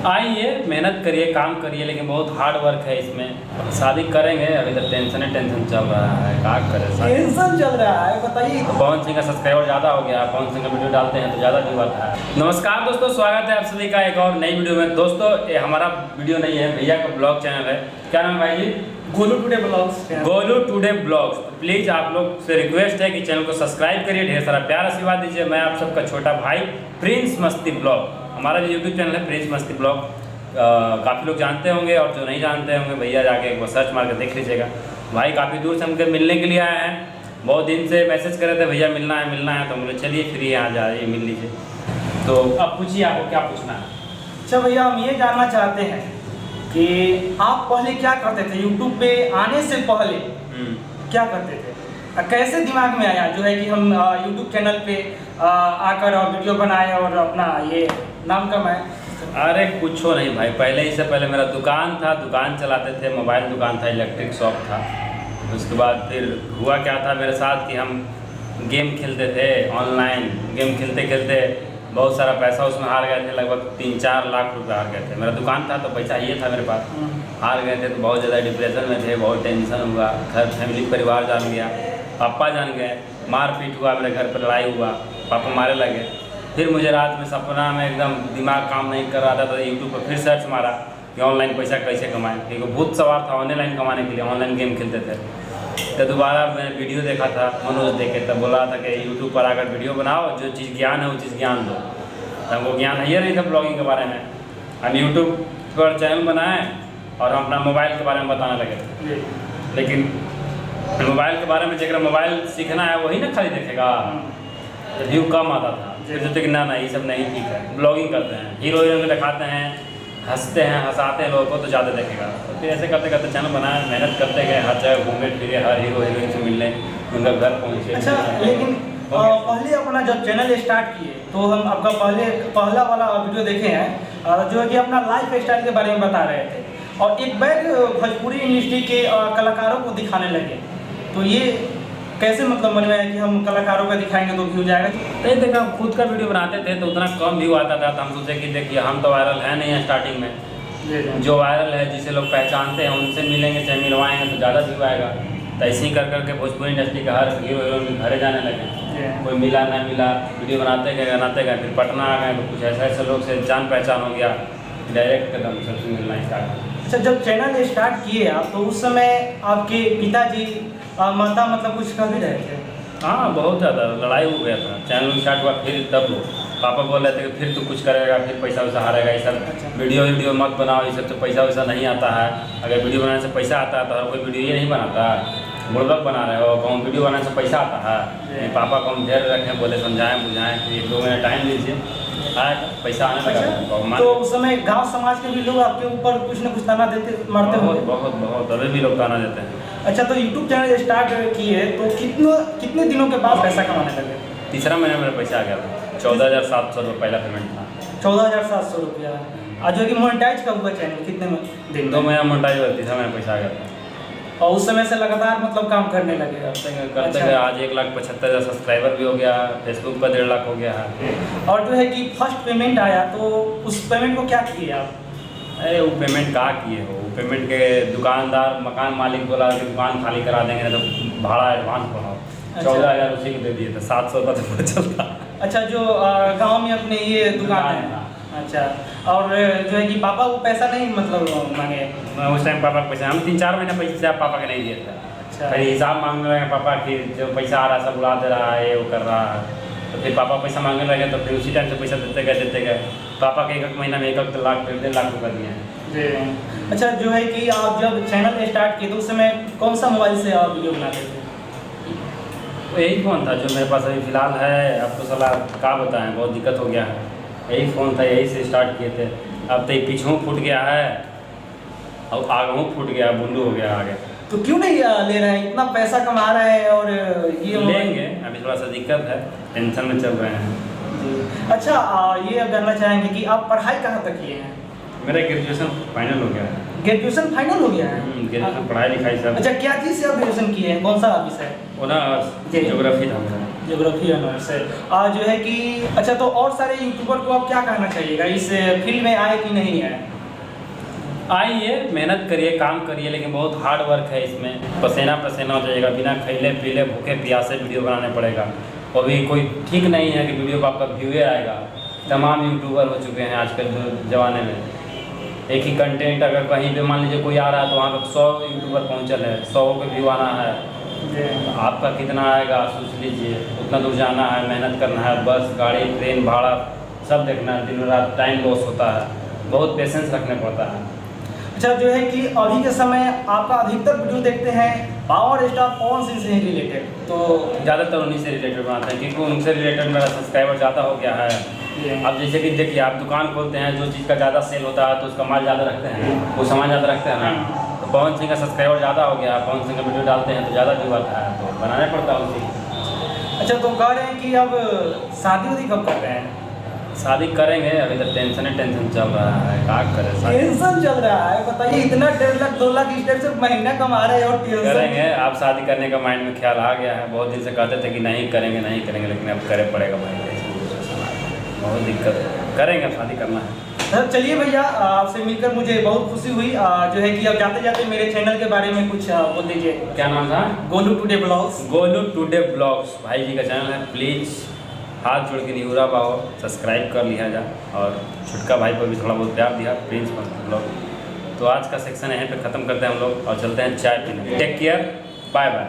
आइए मेहनत करिए, काम करिए, लेकिन बहुत हार्ड वर्क है इसमें। शादी करेंगे, अभी तो टेंशन चल रहा है, क्या करें। टेंशन चल रहा है, बताइए। पवन सिंह का सब्सक्राइबर ज़्यादा हो गया, पवन सिंह का वीडियो डालते हैं तो ज़्यादा व्यू आता है। नमस्कार दोस्तों, स्वागत है आप सभी का एक और नई वीडियो में। दोस्तों ये हमारा वीडियो नहीं है, भैया का ब्लॉग चैनल है। क्या नाम है भाई जी? Golu today blogs. Golu today blogs. Please आप लोग से रिक्वेस्ट है कि चैनल को सब्सक्राइब करिए, ढेर सारा प्यार आशीर्वाद दीजिए। मैं आप सबका छोटा भाई प्रिंस मस्ती ब्लॉग, हमारा जो यूट्यूब चैनल है प्रिंस मस्ती ब्लॉग, काफ़ी लोग जानते होंगे और जो नहीं जानते होंगे भैया जाके एक बार सर्च मार के देख लीजिएगा। भाई काफ़ी दूर से हमको मिलने के लिए आए हैं, बहुत दिन से मैसेज कर रहे थे भैया मिलना है, तो बोले चलिए फ्री यहाँ जाइए मिल लीजिए। तो अब पूछिए, आपको क्या पूछना है? अच्छा भैया, हम ये जानना चाहते हैं कि आप पहले क्या करते थे, यूट्यूब पे आने से पहले क्या करते थे? कैसे दिमाग में आया जो है कि हम यूट्यूब चैनल पे आकर वीडियो बनाए और अपना ये नाम कमाए? अरे कुछ हो नहीं भाई, पहले ही से पहले मेरा दुकान था, दुकान चलाते थे, मोबाइल दुकान था, इलेक्ट्रिक शॉप था। उसके बाद फिर हुआ क्या था मेरे साथ कि हम गेम खेलते थे, ऑनलाइन गेम खेलते खेलते बहुत सारा पैसा उसमें हार गए थे, लगभग 3-4 लाख रुपए हार गए थे। मेरा दुकान था तो पैसा ये था मेरे पास, हार गए थे तो बहुत ज़्यादा डिप्रेशन में थे, बहुत टेंशन हुआ, घर फैमिली परिवार जान गया, पापा जान गए, मारपीट हुआ, मेरे घर पर लड़ाई हुआ, पापा मारे लगे। फिर मुझे रात में सपना में एकदम दिमाग काम नहीं कर रहा था, तो यूट्यूब पर फिर सर्च मारा कि ऑनलाइन पैसा कैसे कमाएं, क्योंकि भूत सवार था ऑनलाइन कमाने के लिए, ऑनलाइन गेम खेलते थे। तो दोबारा मैंने वीडियो देखा था मनोज देखे, तब बोला था कि यूट्यूब पर आकर वीडियो बनाओ, जो चीज़ ज्ञान है वो चीज़ ज्ञान दो। तो हमको ज्ञान है ये नहीं था ब्लॉगिंग के बारे में। हम यूट्यूब पर चैनल बनाए और हम अपना मोबाइल के बारे में बताने लगे। लेकिन मोबाइल के बारे में जगह मोबाइल सीखना है वही ना खाली देखेगा, तो व्यू कम आता था। फिर सोचे कि ना ये सब नहीं ठीक है, ब्लॉगिंग करते हैं, हीरो हीरोइन को दिखाते हैं, हंसते हैं, हंसाते हैं लोगों को तो ज़्यादा देखेगा। तो फिर ऐसे करते करते चैनल बनाए, मेहनत करते गए, हर जगह घूमे फिरे, हर हीरो हीरोइन से मिलने, उनका घर पहुँचे। अच्छा, लेकिन पहले अपना जब चैनल स्टार्ट किए तो हम आपका पहला वाला वीडियो देखे हैं जो है कि अपना लाइफ स्टाइल के बारे में बता रहे थे, और एक बैग भोजपुरी इंडस्ट्री के कलाकारों को दिखाने लगे। तो ये कैसे मतलब मन में है कि हम कलाकारों का दिखाएंगे तो व्यू जाएगा? तो देखा, हम खुद का वीडियो बनाते थे तो उतना कम व्यू आता था, तो हम सोचे कि देखिए हम तो वायरल है नहीं है स्टार्टिंग में, जो वायरल है जिसे लोग पहचानते हैं उनसे मिलेंगे, चाहे मिलवाएंगे तो ज़्यादा व्यू आएगा। तो ऐसे ही कर करके भोजपुरी इंडस्ट्री का हर हीरो हीरोइन घरे जाने लगे, कोई मिला ना मिला, वीडियो बनाते गए, फिर पटना आ गए तो कुछ ऐसे लोग से जान पहचान हो गया, डायरेक्ट कदम सबसे मिलना स्टार्ट। अच्छा, जब चैनल स्टार्ट किए आप तो उस समय आपके पिताजी माता मतलब कुछ कह भी रहे थे? हाँ, बहुत ज़्यादा लड़ाई हो गया था। चैनल स्टार्ट हुआ फिर तब पापा बोल रहे थे कि फिर तू कुछ करेगा, फिर पैसा वैसा हारेगा, ये सब वीडियो मत बनाओ, ये सब तो पैसा वैसा नहीं आता है। अगर वीडियो बनाने से पैसा आता है तो हर कोई वीडियो ये नहीं बनाता, बुड़बक बना रहे हो, कहूँ वीडियो बनाने से पैसा आता है। पापा को हम धैर्य रखें, बोले समझाएं बुझाएं, फिर 1-2 महीने टाइम दीजिए, आएगा पैसा आने लगा। तो उस समय गांव समाज के भी लोग आपके ऊपर कुछ न कुछ ताना देते मारते होंगे? बहुत अभी भी लोग ताना देते हैं। अच्छा, तो यूट्यूब चैनल स्टार्ट किए तो कितने दिनों के बाद पैसा कमाने लगे? तीसरा महीने मेरा पैसा आ गया था, 14,700 रुपये पहला पेमेंट था। 14,700 रुपया। आज जो कि मोनेटाइज का हुआ चैनल कितने दिन? 2 महीना मोनेटाइज हुआ, तीसरा महीना पैसा आ गया था। और उस समय से लगातार मतलब काम करने लगे? करते गए, आज 1,75,000 सब्सक्राइबर भी हो गया, फेसबुक पर 1.5 लाख हो गया है। और जो है कि फर्स्ट पेमेंट आया तो उस पेमेंट को क्या किए आप? अरे वो पेमेंट कहाँ किए हो, वो पेमेंट के दुकानदार मकान मालिक बोला कि दुकान खाली करा देंगे तो भाड़ा एडवांस बढ़ाओ। 14,000 उसी को दे दिए थे, 700 का तो चलता। अच्छा, जो गांव में अपने ये दुकान है। अच्छा, और जो है कि पापा को पैसा नहीं मतलब मांगे? उस टाइम पापा को पैसा, हम 3-4 महीने पैसे पापा के नहीं दिए थे। अच्छा, फिर हिसाब मांगने लगे पापा कि जो पैसा आ रहा है सब उड़ा दे रहा है, ये वो कर रहा है। तो फिर पापा पैसा मांगने लगे, तो फिर उसी टाइम से पैसा देते गए। पापा के 1 महीना में 1 लाख 1.5 लाख रुपये दिए हैं जी। अच्छा, जो है कि आप जब चैनल स्टार्ट किए तो उस समय कौन सा मोबाइल से आप वीडियो बनाते थे? तो यही फ़ोन था जो मेरे पास अभी फ़िलहाल है। अब तो सलाह क्या बताएं, बहुत दिक्कत हो गया है। यही फ़ोन था, यही से स्टार्ट किए थे। अब तो ये पीछू फूट गया है और आगे फूट गया, बुंडू हो गया आगे। तो क्यों नहीं ले रहे हैं? इतना पैसा कमा रहे हैं और ये लेंगे, अभी थोड़ा सा दिक्कत है, टेंशन में चल रहे हैं। अच्छा, ये जानना चाहेंगे कि आप पढ़ाई कहाँ तक किए हैं? मेरा ग्रेजुएशन फाइनल हो गया है। ग्रेजुएशन फाइनल हो गया है? ग्रेजुएशन पढ़ाई लिखाई सब। अच्छा, क्या चीज़ से आप ग्रेजुएशन किए हैं, कौन सा विषय? ऑनर्स ज्योग्राफी था मेरा। ज्योग्राफी ऑनर्स से। जो है कि अच्छा, तो और सारे यूट्यूबर को आप क्या कहना चाहिएगा, इस फील्ड में आए कि नहीं है? आइए, मेहनत करिए, काम करिए, लेकिन बहुत हार्ड वर्क है इसमें। पसीना पसीना हो जाएगा, बिना खैले पीले भूखे प्यासे वीडियो बनाने पड़ेगा। और भी कोई ठीक नहीं है कि वीडियो को आपका व्यूए आएगा। तमाम यूट्यूबर हो चुके हैं आजकल ज़माने में। एक ही कंटेंट अगर कहीं पे मान लीजिए कोई आ रहा है तो वहाँ पर 100 यूट्यूबर पहुँचल है, 100 के व्यू आना है, आपका कितना आएगा सोच लीजिए। उतना दूर जाना है, मेहनत करना है, बस गाड़ी ट्रेन भाड़ा सब देखना है, दिन रात टाइम लॉस होता है, बहुत पेशेंस रखने पड़ता है। अच्छा, जो है कि अभी के समय आपका अधिकतर वीडियो देखते हैं पावर स्टार कौन सी से रिलेटेड? तो ज़्यादातर उन्हीं से रिलेटेड बनाते हैं, क्योंकि उनसे रिलेटेड मेरा सब्सक्राइबर ज़्यादा हो गया है। अब जैसे कि देखिए, आप दुकान खोलते हैं, जो चीज़ का ज़्यादा सेल होता है तो उसका माल ज़्यादा रखते हैं, वो सामान ज़्यादा रखते हैं ना। तो पवन सिंह का सब्सक्राइबर ज़्यादा हो गया, पवन सिंह का वीडियो डालते हैं तो ज़्यादा व्यू आता है, तो बनाना पड़ता है उसी। अच्छा, तो कह रहे हैं कि अब शादी वादी कब कर रहे हैं? शादी करेंगे, अभी तो टेंशन चल रहा है, क्या करें। टेंशन चल रहा है, बताइए, इतना 1.5 लाख 2 लाख स्टेप से महीना कमा रहे हैं और टेंशन करेंगे। आप शादी करने का माइंड में ख्याल आ गया है, बहुत दिन से कहते थे कि नहीं करेंगे नहीं करेंगे, लेकिन अब करे पड़ेगा भाई, बहुत दिक्कत है, करेंगे, शादी करना है। चलिए भैया, आपसे मिलकर मुझे बहुत खुशी हुई। जो है कि अब जाते जाते मेरे चैनल के बारे में कुछ बोल दीजिए। क्या नाम था? Golu today blogs. Golu today blogs भाई जी का चैनल है, प्लीज़ हाथ जोड़ के निहुरा बाहो सब्सक्राइब कर लिया जाए, और छुटका भाई पर भी थोड़ा बहुत प्यार दिया, प्रिंस ब्लॉग। तो आज का सेक्शन यहीं पे ख़त्म करते हैं हम लोग और चलते हैं चाय पीने। Take care, bye bye.